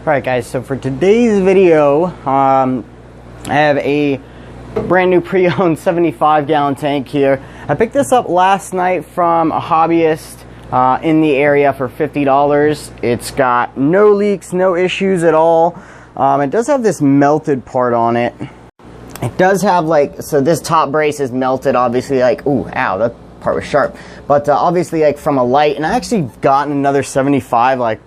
Alright guys, so for today's video, I have a brand new pre-owned 75-gallon tank here. I picked this up last night from a hobbyist in the area for $50. It's got no leaks, no issues at all. It does have this melted part on it. It does have so this top brace is melted, obviously, ooh, ow, that part was sharp. But obviously from a light, and I actually gotten another 75 like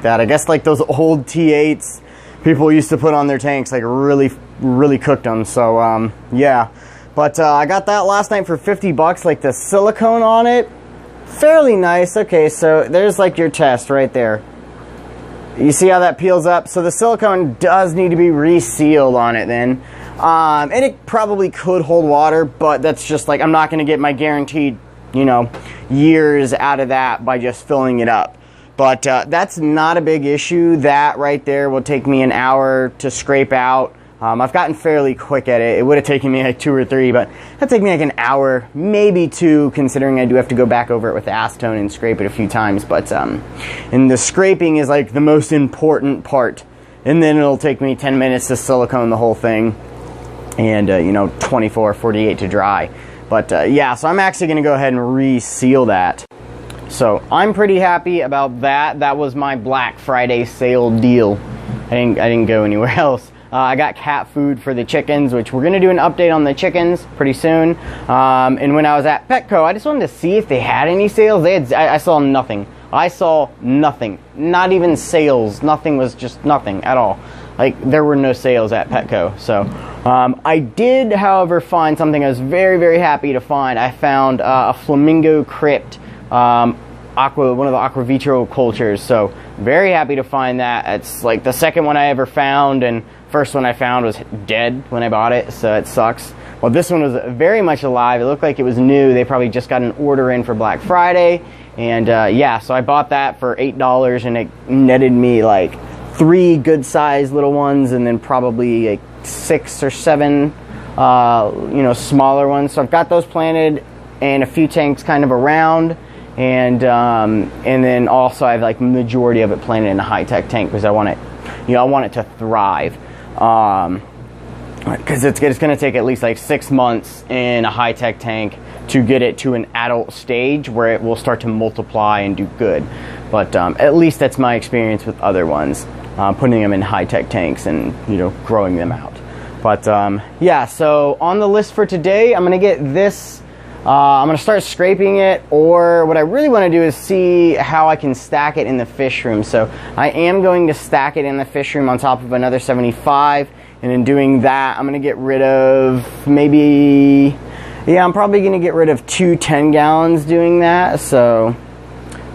that. I guess those old T8s people used to put on their tanks, really cooked them. So yeah, but I got that last night for 50 bucks. The silicone on it, fairly nice. Okay, so there's your test right there. You see how that peels up? So the silicone does need to be resealed on it then. And it probably could hold water, but that's just I'm not going to get my guaranteed, years out of that by just filling it up. But that's not a big issue. That right there will take me an hour to scrape out. I've gotten fairly quick at it. It would have taken me 2 or 3, but that'd take me an hour, maybe 2, considering I do have to go back over it with acetone and scrape it a few times. But and the scraping is the most important part. And then it'll take me 10 minutes to silicone the whole thing, and 24, 48 to dry. But yeah, so I'm actually going to go ahead and reseal that. So I'm pretty happy about that. That was my Black Friday sale deal. I didn't go anywhere else. I got cat food for the chickens, which we're going to do an update on the chickens pretty soon. And when I was at Petco, I just wanted to see if they had any sales. I saw nothing. I saw nothing. Not even sales. Nothing, was just nothing at all. There were no sales at Petco. So I did, however, find something I was very, very happy to find. I found a flamingo crypt. One of the aqua vitro cultures, so very happy to find that. It's the second one I ever found, and first one I found was dead when I bought it, so it sucks. Well, this one was very much alive. It looked like it was new. They probably just got an order in for Black Friday, and yeah, so I bought that for $8, and it netted me 3 good sized little ones, and then probably 6 or 7 smaller ones. So I've got those planted and a few tanks kind of around. And then also I have majority of it planted in a high-tech tank because I want it, I want it to thrive. Because it's going to take at least 6 months in a high-tech tank to get it to an adult stage where it will start to multiply and do good. But at least that's my experience with other ones, putting them in high-tech tanks and growing them out. But yeah, so on the list for today, I'm going to get this. I'm going to start scraping it, or what I really want to do is see how I can stack it in the fish room. So I am going to stack it in the fish room on top of another 75, and in doing that, I'm going to get rid of I'm probably going to get rid of 2 10-gallons doing that. So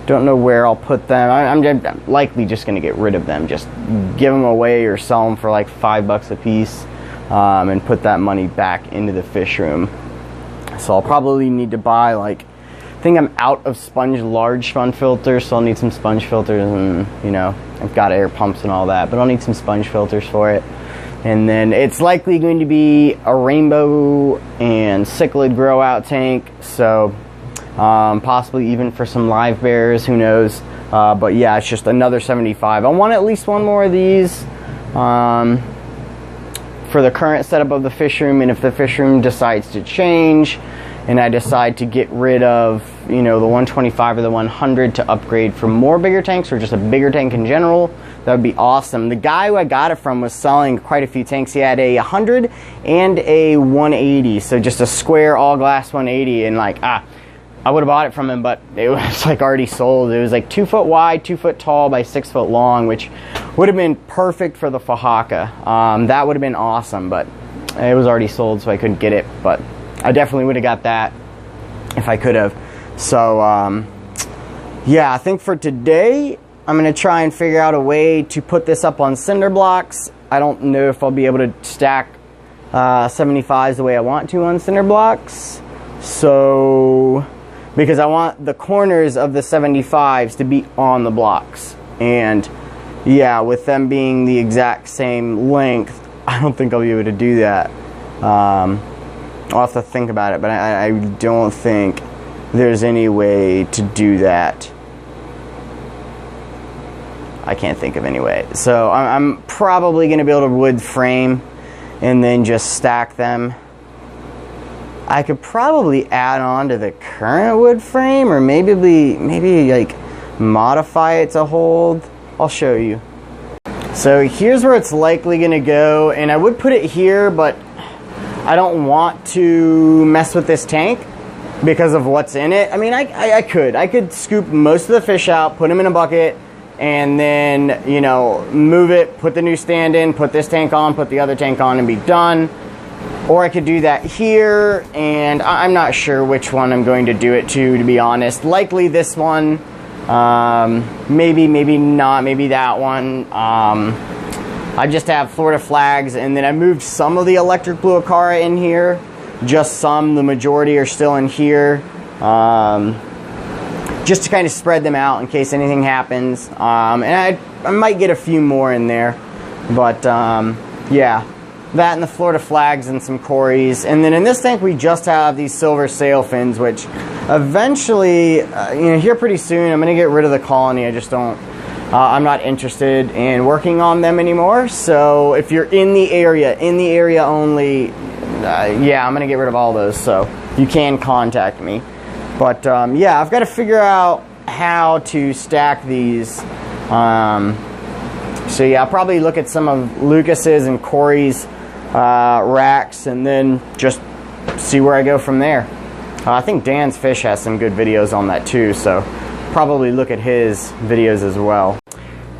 don't know where I'll put them. I'm likely just going to get rid of them, just give them away or sell them for $5 a piece, and put that money back into the fish room. So I'll probably need to buy I think I'm out of large sponge filters, so I'll need some sponge filters, and I've got air pumps and all that, but I'll need some sponge filters for it. And then it's likely going to be a rainbow and cichlid grow out tank, so possibly even for some live bears, who knows. But yeah, it's just another 75. I want at least one more of these for the current setup of the fish room, and if the fish room decides to change and I decide to get rid of the 125 or the 100 to upgrade for more bigger tanks, or just a bigger tank in general, that would be awesome. The guy who I got it from was selling quite a few tanks. He had a 100 and a 180, so just a square all glass 180, and I would have bought it from him, but it was already sold. It was 2 foot wide, 2 foot tall by 6 foot long, which would have been perfect for the Fahaka. That would have been awesome, but it was already sold, so I couldn't get it. But I definitely would have got that if I could have. So yeah, I think for today, I'm going to try and figure out a way to put this up on cinder blocks. I don't know if I'll be able to stack 75s the way I want to on cinder blocks. So because I want the corners of the 75s to be on the blocks, and yeah, with them being the exact same length, I don't think I'll be able to do that. I'll have to think about it, but I don't think there's any way to do that. I can't think of any way. So I'm probably going to build a wood frame and then just stack them. I could probably add on to the current wood frame, or maybe like modify it to hold. I'll show you. So here's where it's likely going to go, and I would put it here, but I don't want to mess with this tank because of what's in it. I mean, I could scoop most of the fish out, put them in a bucket, and then, you know, move it, put the new stand in, put this tank on, put the other tank on, and be done. Or I could do that here, and I'm not sure which one I'm going to do it to be honest. Likely this one, maybe not, maybe that one. I just have Florida flags, and then I moved some of the electric blue acara in here. Just some, the majority are still in here. Just to kind of spread them out in case anything happens. And I might get a few more in there. But yeah, that and the Florida flags and some cories. And then in this tank we just have these silver sail fins, which eventually, you know, here pretty soon I'm going to get rid of the colony. I just don't, I'm not interested in working on them anymore. So if you're in the area only, yeah, I'm going to get rid of all those. So you can contact me. But yeah, I've got to figure out how to stack these. So yeah, I'll probably look at some of Lucas's and Corey's racks, and then just see where I go from there. I think Dan's Fish has some good videos on that too, so probably look at his videos as well.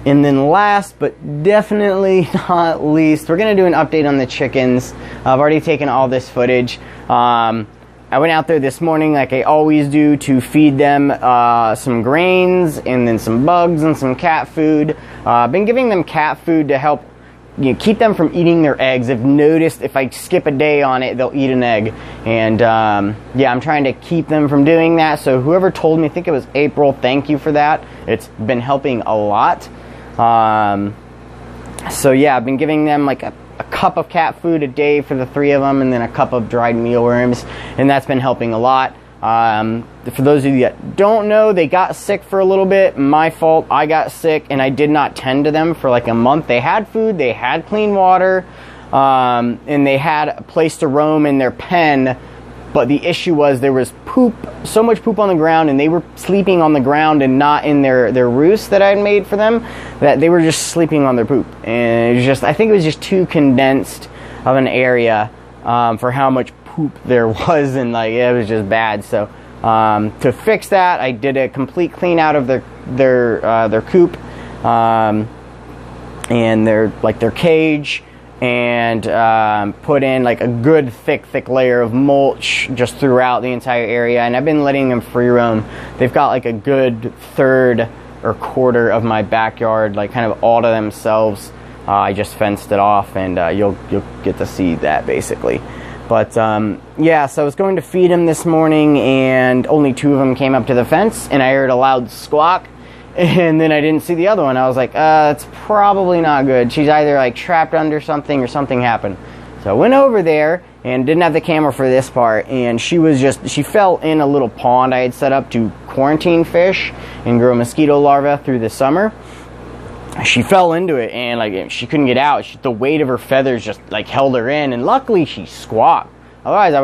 And then last but definitely not least, we're going to do an update on the chickens. I've already taken all this footage. I went out there this morning like I always do to feed them some grains and then some bugs and some cat food. I've been giving them cat food to help, you know, keep them from eating their eggs. I've noticed if I skip a day on it, they'll eat an egg. And yeah, I'm trying to keep them from doing that. So whoever told me, I think it was April, thank you for that. It's been helping a lot. So yeah, I've been giving them like a cup of cat food a day for the 3 of them, and then a cup of dried mealworms, and that's been helping a lot. For those of you that don't know, they got sick for a little bit. My fault. I got sick and I did not tend to them for like a month. They had food, they had clean water, and they had a place to roam in their pen, but the issue was there was poop, so much poop on the ground, and they were sleeping on the ground and not in their roost that I had made for them, that they were just sleeping on their poop. And it was just, I think it was just too condensed of an area for how much poop there was, and like it was just bad. So to fix that, I did a complete clean out of their coop and their cage, and put in like a good thick layer of mulch just throughout the entire area. And I've been letting them free roam. They've got like a good third or quarter of my backyard like kind of all to themselves. I just fenced it off, and you'll get to see that basically. But yeah, so I was going to feed them this morning, and only 2 of them came up to the fence, and I heard a loud squawk. And then I didn't see the other one. I was like, that's probably not good. She's either like trapped under something or something happened. So I went over there and didn't have the camera for this part, and she fell in a little pond I had set up to quarantine fish and grow mosquito larvae through the summer. She fell into it, and like she couldn't get out. The weight of her feathers just like held her in, and luckily she squawked. Otherwise I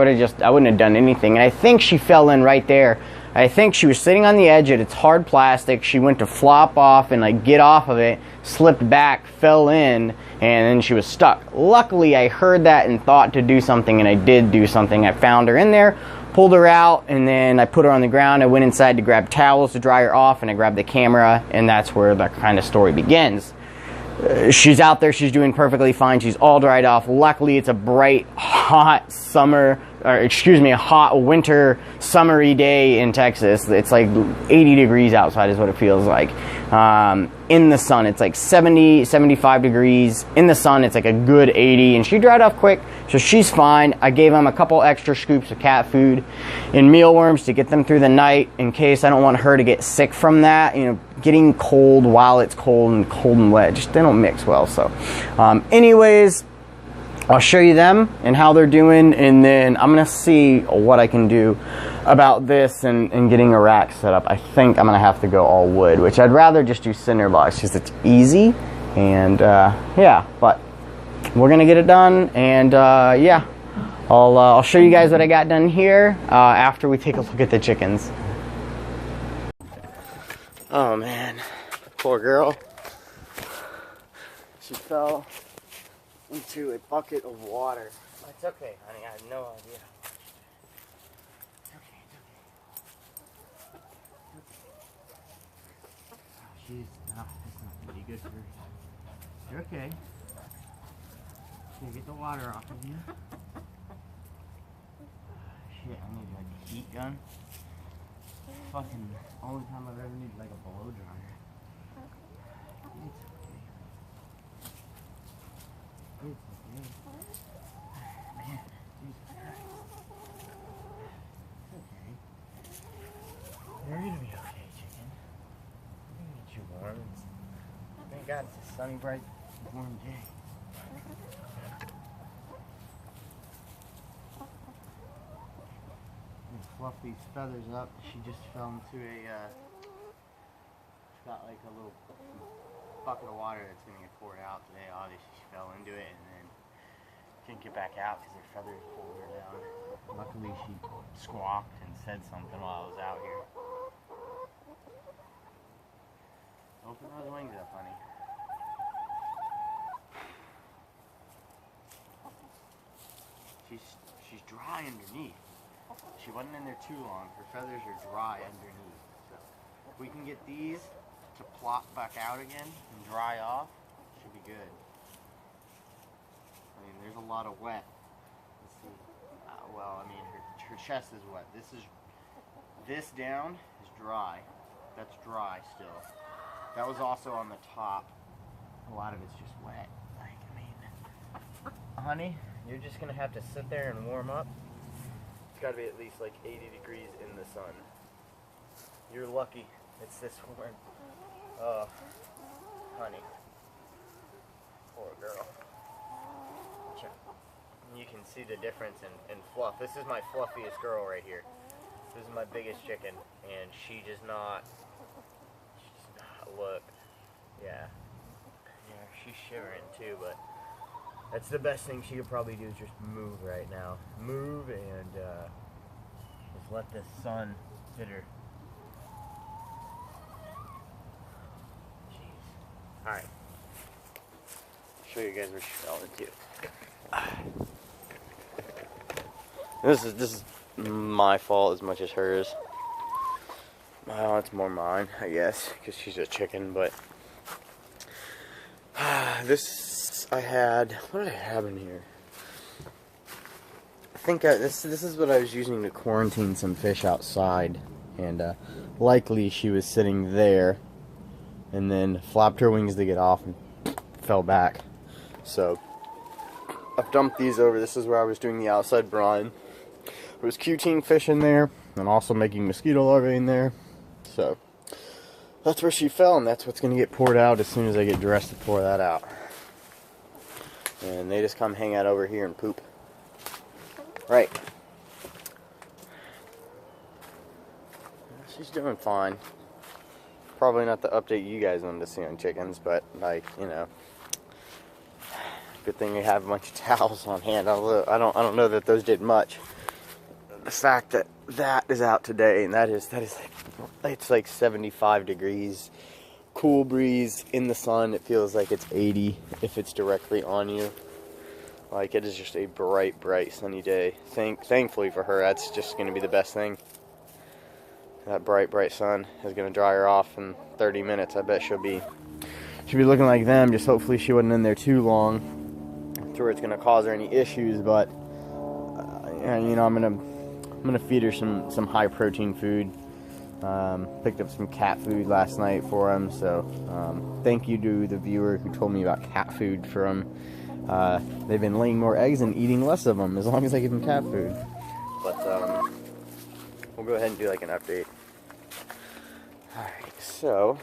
wouldn't have done anything. And I think she fell in right there. I think she was sitting on the edge of its hard plastic. She went to flop off and like get off of it, slipped back, fell in, and then she was stuck. Luckily, I heard that and thought to do something, and I did do something. I found her in there, pulled her out, and then I put her on the ground. I went inside to grab towels to dry her off, and I grabbed the camera, and that's where the kind of story begins. She's out there, she's doing perfectly fine, she's all dried off. Luckily, it's a bright, hot hot winter, summery day in Texas. It's like 80 degrees outside is what it feels like. In the sun, it's like 70, 75 degrees. In the sun, it's like a good 80, and she dried off quick, so she's fine. I gave them a couple extra scoops of cat food and mealworms to get them through the night, in case I don't want her to get sick from that. You know, getting cold while it's cold and wet, just they don't mix well. So anyways, I'll show you them and how they're doing, and then I'm gonna see what I can do about this and getting a rack set up. I think I'm gonna have to go all wood, which I'd rather just do cinder blocks because it's easy, and yeah, but we're gonna get it done, and yeah, I'll show you guys what I got done here after we take a look at the chickens. Oh man, poor girl. She fell into a bucket of water. It's okay, honey. I had no idea. It's okay. It's okay. That's not gonna be good for her. You're okay. Here, get the water off of you. Shit, I need like a heat gun. Fucking only time I've ever needed like a blow dryer. It's okay. It's okay. Man, Jesus Christ. It's okay. You're gonna be okay, chicken. I'm gonna get you warm. Thank God it's a sunny, bright, warm day. Fluff these feathers up. She just fell into a she's got like a little bucket of water that's gonna get poured out today. Obviously she fell into it and then can't get back out because her feathers pulled her down. Luckily she squawked and said something while I was out here. Open those wings up, honey. She's dry underneath. She wasn't in there too long. Her feathers are dry underneath. So if we can get these to plop back out again and dry off, should be good. I mean, there's a lot of wet. Let's see. Well, I mean, her chest is wet. This down is dry. That's dry still. That was also on the top. A lot of it's just wet. Like, I mean, honey, you're just gonna have to sit there and warm up. It's got to be at least like 80 degrees in the sun. You're lucky it's this warm. Oh, honey. Poor girl. You can see the difference in fluff. This is my fluffiest girl right here. This is my biggest chicken, and she does not look. Yeah, she's shivering too, but that's the best thing she could probably do is just move right now. Move and just let the sun hit her. Jeez. Alright. Show you guys where she fell into. This is my fault as much as hers. Well, it's more mine, I guess, because she's a chicken, but this I had. What did I have in here? I think this is what I was using to quarantine some fish outside, and likely she was sitting there, and then flapped her wings to get off and fell back. So I've dumped these over. This is where I was doing the outside brine. There was Q-teen fish in there, and also making mosquito larvae in there. So that's where she fell, and that's what's going to get poured out as soon as I get dressed to pour that out. And they just come hang out over here and poop. Right. She's doing fine. Probably not the update you guys wanted to see on chickens, but like, you know, good thing you have a bunch of towels on hand. Although I don't know that those did much. The fact that that is out today, and that is like, it's like 75 degrees, cool breeze in the sun. It feels like it's 80 if it's directly on you. Like, it is just a bright sunny day. Thankfully for her, that's just going to be the best thing. That bright sun is going to dry her off in 30 minutes. I bet she'll be looking like them. Just hopefully she wasn't in there too long to where it's going to cause her any issues. But you know, I'm gonna feed her some high protein food. Picked up some cat food last night for him. So thank you to the viewer who told me about cat food for him. They've been laying more eggs and eating less of them as long as I give them cat food. But we'll go ahead and do like an update. Alright, so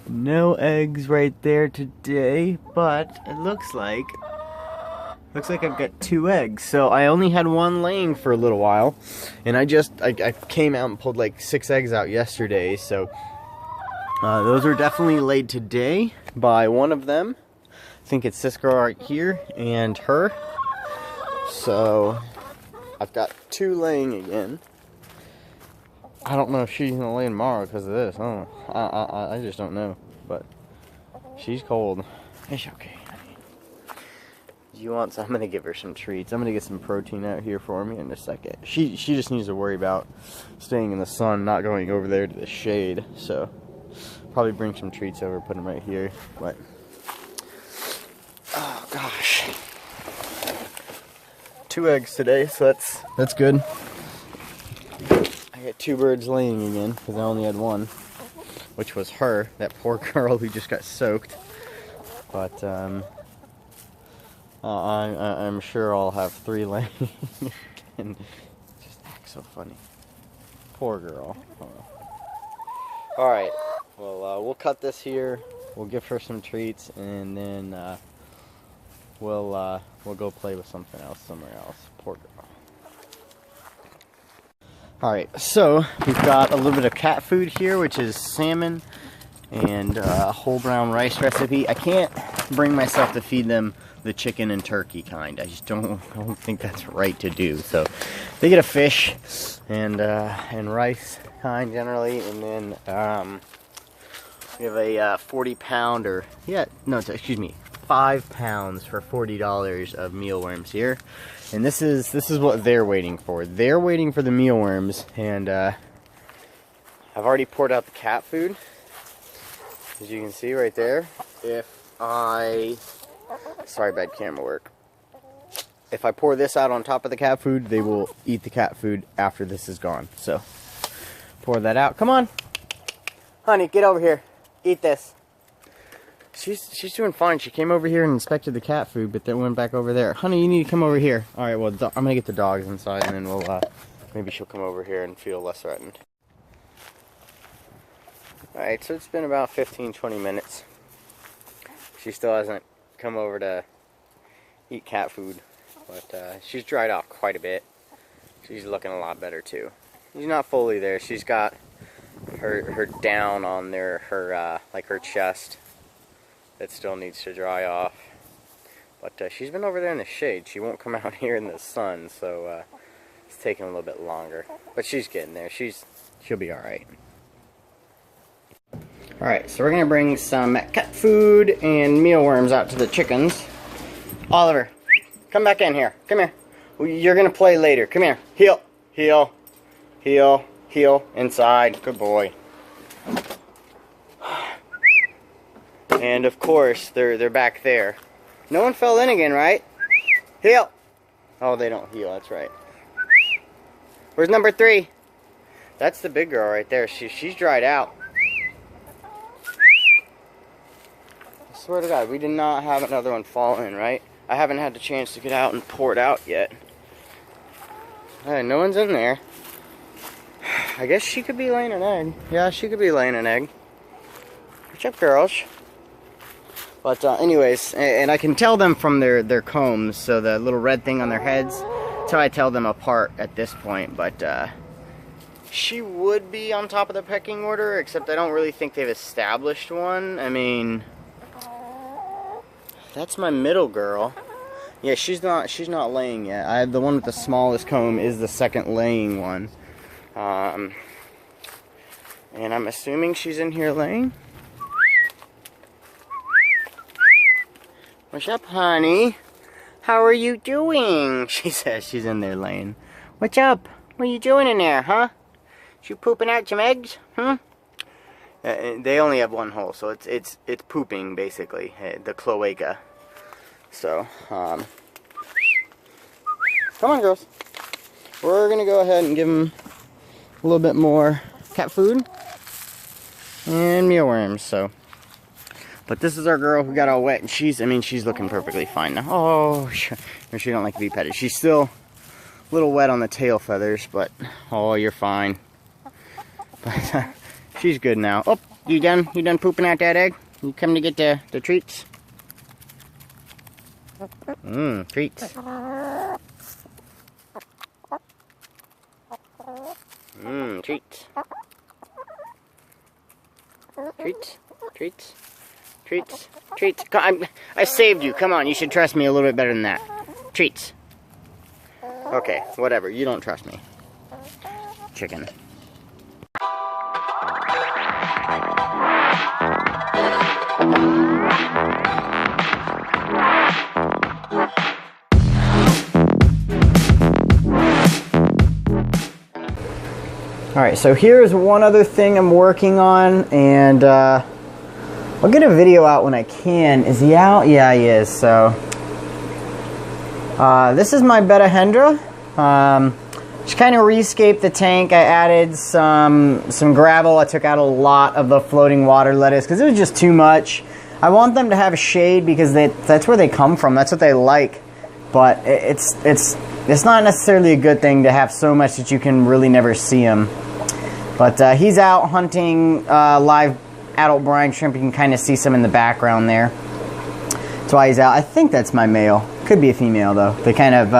No eggs right there today, but it looks like I've got 2 eggs. So I only had 1 laying for a little while, and I came out and pulled like 6 eggs out yesterday. So those are definitely laid today by one of them. I think it's this girl right here and her. So I've got 2 laying again. I don't know if she's gonna lay tomorrow because of this. I just don't know. But she's cold. It's okay, honey. You want some? I'm gonna give her some treats. I'm gonna get some protein out here for me in a second. She just needs to worry about staying in the sun, not going over there to the shade. So probably bring some treats over, put them right here. But oh gosh, 2 eggs today, so that's good. I got 2 birds laying again because I only had 1, which was her, that poor girl who just got soaked. But I'm sure I'll have 3 laying. And just act so funny. Poor girl. All right. Well, we'll cut this here. We'll give her some treats, and then we'll go play with something else somewhere else. Poor girl. Alright, so we've got a little bit of cat food here, which is salmon and whole brown rice recipe. I can't bring myself to feed them the chicken and turkey kind. I just don't think that's right to do. So they get a fish and rice kind generally, and then we have a 40-pound, or yeah, no, excuse me, 5 pounds for $40 of mealworms here. And this is what they're waiting for. They're waiting for the mealworms, and I've already poured out the cat food, as you can see right there. Sorry, bad camera work. If I pour this out on top of the cat food, they will eat the cat food after this is gone. So pour that out. Come on, honey, get over here. Eat this. She's doing fine. She came over here and inspected the cat food, but then went back over there. Honey, you need to come over here. All right, well, I'm gonna get the dogs inside, and then we'll maybe she'll come over here and feel less threatened. All right, so it's been about 15-20 minutes. She still hasn't come over to eat cat food, but she's dried off quite a bit. She's looking a lot better too. She's not fully there. She's got her down on there, like her chest. That still needs to dry off, but she's been over there in the shade. She won't come out here in the sun, so it's taking a little bit longer, but she's getting there. She'll be all right. All right, so we're gonna bring some cat food and mealworms out to the chickens. Oliver, come back in here. Come here. You're gonna play later. Come here. Heel, heel, heel, heel. Inside. Good boy. And of course, they're back there. No one fell in again, right? Heel. Oh, they don't heel. That's right. Where's number 3? That's the big girl right there. She's dried out. I swear to God, we did not have another one fall in, right? I haven't had the chance to get out and pour it out yet. Hey, no one's in there. I guess she could be laying an egg. Yeah, she could be laying an egg. What's up, girls? But anyways, and I can tell them from their combs, so the little red thing on their heads. That's how I tell them apart at this point. But she would be on top of the pecking order, except I don't really think they've established one. I mean, that's my middle girl. Yeah, she's not laying yet. The one with the smallest comb is the second laying one. And I'm assuming she's in here laying. What's up, honey? How are you doing? She says she's in there laying. What's up? What are you doing in there, huh? You pooping out some eggs? They only have one hole, so it's pooping basically, the cloaca. So, come on, girls. We're gonna go ahead and give them a little bit more cat food and mealworms. So. But this is our girl who got all wet, and she's looking perfectly fine now. Oh, she don't like to be petted. She's still a little wet on the tail feathers, but, oh, you're fine. But she's good now. Oh, You done pooping out that egg? You come to get the treats? Treats. Treats. Treats. Treats. Treats. Treats. I saved you. Come on, you should trust me a little bit better than that. Treats. Okay, whatever. You don't trust me. Chicken. Alright, so here's one other thing I'm working on, and I'll get a video out when I can. Is he out? Yeah, he is. So this is my Betta hendra. Just kind of rescaped the tank. I added some gravel. I took out a lot of the floating water lettuce because it was just too much. I want them to have shade because that's where they come from. That's what they like. But it's not necessarily a good thing to have so much that you can really never see them. But he's out hunting live adult brine shrimp. You can kind of see some in the background there. That's why he's out. I think that's my male. Could be a female though. They kind of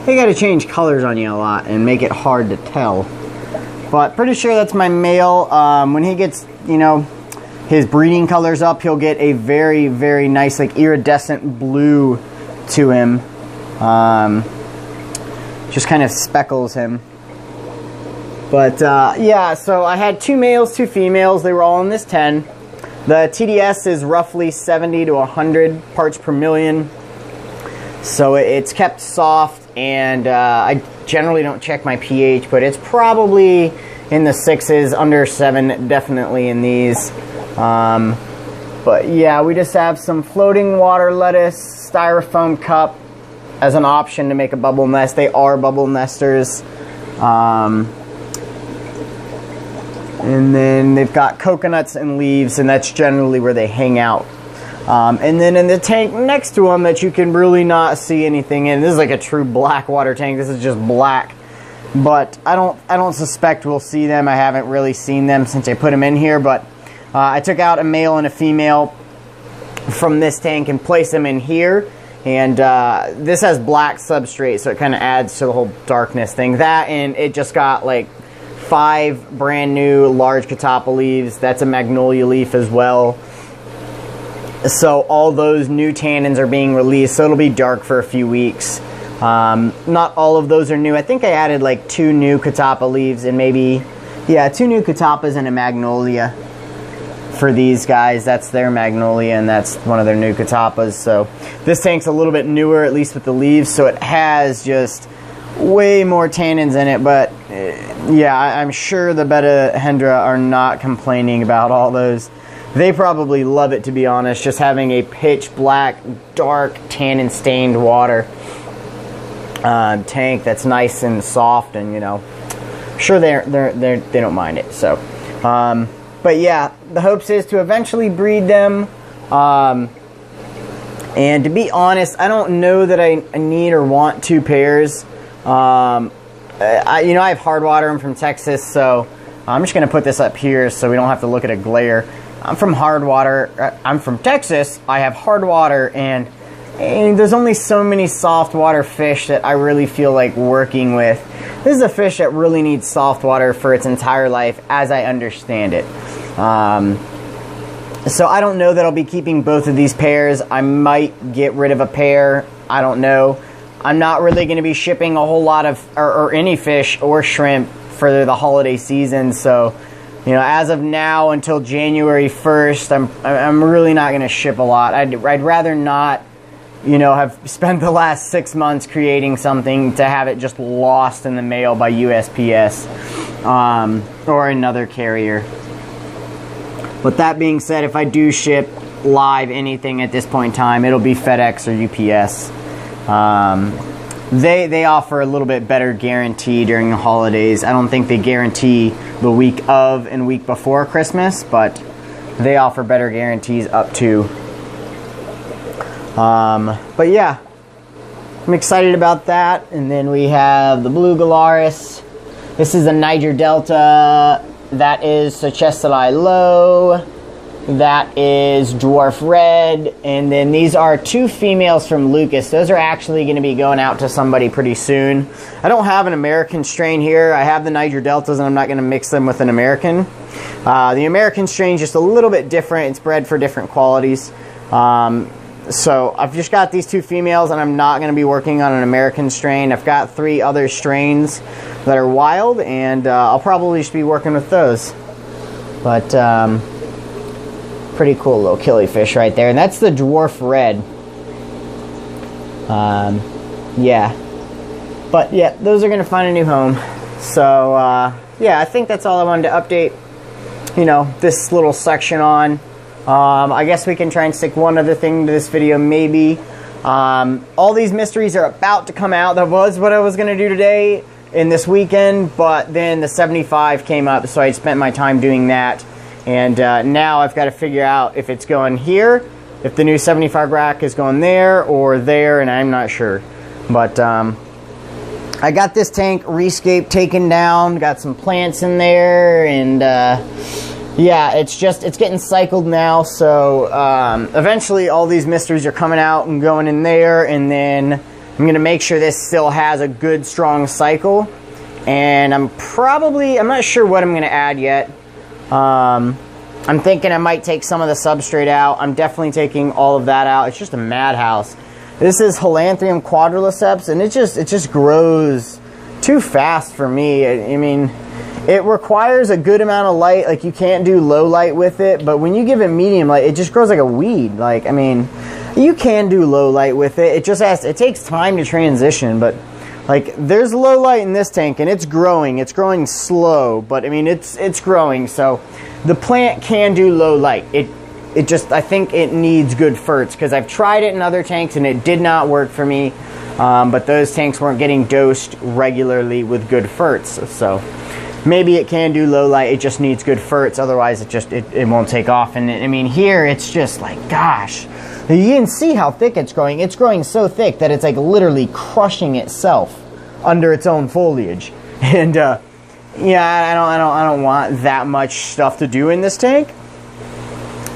they got to change colors on you a lot and make it hard to tell. But pretty sure that's my male. When he gets, you know, his breeding colors up, he'll get a very, very nice, like, iridescent blue to him. Just kind of speckles him. But yeah, so I had 2 males, 2 females. They were all in this 10. The TDS is roughly 70 to 100 parts per million. So it's kept soft, and I generally don't check my pH, but it's probably in the 6s, under 7, definitely in these. But yeah, we just have some floating water lettuce, styrofoam cup as an option to make a bubble nest. They are bubble nesters. And then they've got coconuts and leaves, and that's generally where they hang out. And then in the tank next to them that you can really not see anything in, this is like a true black water tank. This is just black. But I don't suspect we'll see them. I haven't really seen them since I put them in here. But I took out a male and a female from this tank and placed them in here. And this has black substrate, so it kind of adds to the whole darkness thing. That, and it just got like 5 brand new large catappa leaves. That's a magnolia leaf as well. So all those new tannins are being released, so it'll be dark for a few weeks. Not all of those are new. I think I added like 2 new catappa leaves and maybe, yeah, 2 new catappas and a magnolia for these guys. That's their magnolia, and that's one of their new catappas. So this tank's a little bit newer, at least with the leaves, so it has just way more tannins in it. But yeah, I'm sure the Betta hendra are not complaining about all those. They probably love it, to be honest, just having a pitch black, dark, tannin stained water tank that's nice and soft, and, you know, sure they don't mind it. So but yeah, the hopes is to eventually breed them, and to be honest, I don't know that I need or want 2 pairs. I have hard water. I'm from Texas, so I'm just going to put this up here so we don't have to look at a glare. I'm from hard water. I'm from Texas. I have hard water, and there's only so many soft water fish that I really feel like working with. This is a fish that really needs soft water for its entire life, as I understand it. So I don't know that I'll be keeping both of these pairs. I might get rid of a pair. I don't know. I'm not really going to be shipping a whole lot of, or any fish or shrimp for the holiday season. So, you know, as of now until January 1st, I'm really not going to ship a lot. I'd rather not, you know, have spent the last 6 months creating something to have it just lost in the mail by USPS or another carrier. But that being said, if I do ship live anything at this point in time, it'll be FedEx or UPS. They offer a little bit better guarantee during the holidays. I don't think they guarantee the week of and week before Christmas, but they offer better guarantees up to. But yeah, I'm excited about that. And then we have the blue Galaris. This is a Niger Delta that is Sochestelai Low. That is Dwarf Red. And then these are 2 females from Lucas. Those are actually going to be going out to somebody pretty soon. I don't have an American strain here. I have the Niger Deltas, and I'm not going to mix them with an American. The American strain is just a little bit different. It's bred for different qualities. So I've just got these 2 females, and I'm not going to be working on an American strain. I've got 3 other strains that are wild, and I'll probably just be working with those. But pretty cool little killifish right there, and that's the Dwarf Red. Yeah, but yeah, those are going to find a new home. So yeah, I think that's all I wanted to update, you know, this little section on. I guess we can try and stick one other thing to this video, maybe. All these mysteries are about to come out. That was what I was going to do today in this weekend, but then the 75 came up, so I spent my time doing that. And now I've got to figure out if it's going here, if the new 75 rack is going there or there, and I'm not sure. But I got this tank rescaped, taken down, got some plants in there, and yeah, it's getting cycled now. So eventually all these mysteries are coming out and going in there, and then I'm going to make sure this still has a good strong cycle. And I'm not sure what I'm going to add yet. I'm thinking I might take some of the substrate out. I'm definitely taking all of that out. It's just a madhouse. This is Helanthrium quadriceps, and it just grows too fast for me. I mean, it requires a good amount of light. Like, you can't do low light with it, but when you give it medium light, it just grows like a weed. Like, I mean, you can do low light with it. It takes time to transition, but like, there's low light in this tank, and it's growing. It's growing slow, but I mean, it's growing. So the plant can do low light. It just, I think it needs good ferts, because I've tried it in other tanks and it did not work for me. But those tanks weren't getting dosed regularly with good ferts. So maybe it can do low light. It just needs good ferts. Otherwise, it won't take off. And I mean, here it's just like, gosh. You can see how thick it's growing. It's growing so thick that it's like literally crushing itself under its own foliage. And yeah, I don't want that much stuff to do in this tank.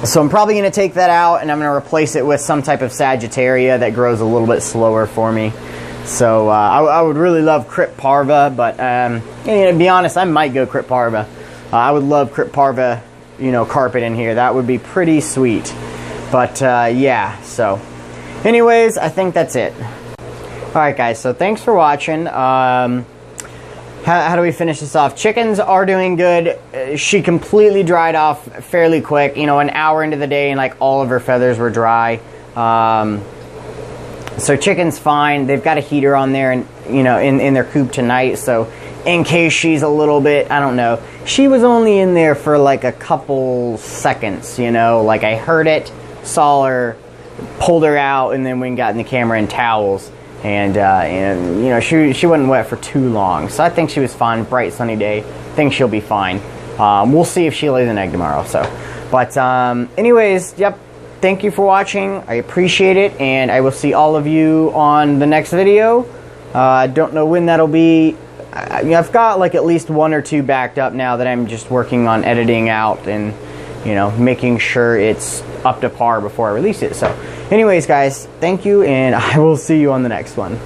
So I'm probably going to take that out, and I'm going to replace it with some type of Sagittaria that grows a little bit slower for me. So I would really love crypt parva, but you know, to be honest, I might go crypt parva. I would love crypt parva, you know, carpet in here. That would be pretty sweet. But yeah, so anyways, I think that's it. Alright guys, so thanks for watching. How do we finish this off? Chickens are doing good. She completely dried off fairly quick, you know, an hour into the day, and like all of her feathers were dry. So chicken's fine. They've got a heater on there, and you know, in their coop tonight, so in case she's a little bit, I don't know. She was only in there for like a couple seconds, you know, like I heard it, saw her, pulled her out, and then we got in the camera in towels. And you know, she wasn't wet for too long, so I think she was fine. Bright sunny day, think she'll be fine. We'll see if she lays an egg tomorrow. So, but anyways, yep. Thank you for watching. I appreciate it, and I will see all of you on the next video. I don't know when that'll be. I've got like at least 1 or 2 backed up now that I'm just working on editing out and, you know, making sure it's up to par before I release it. So anyways guys, thank you, and I will see you on the next one.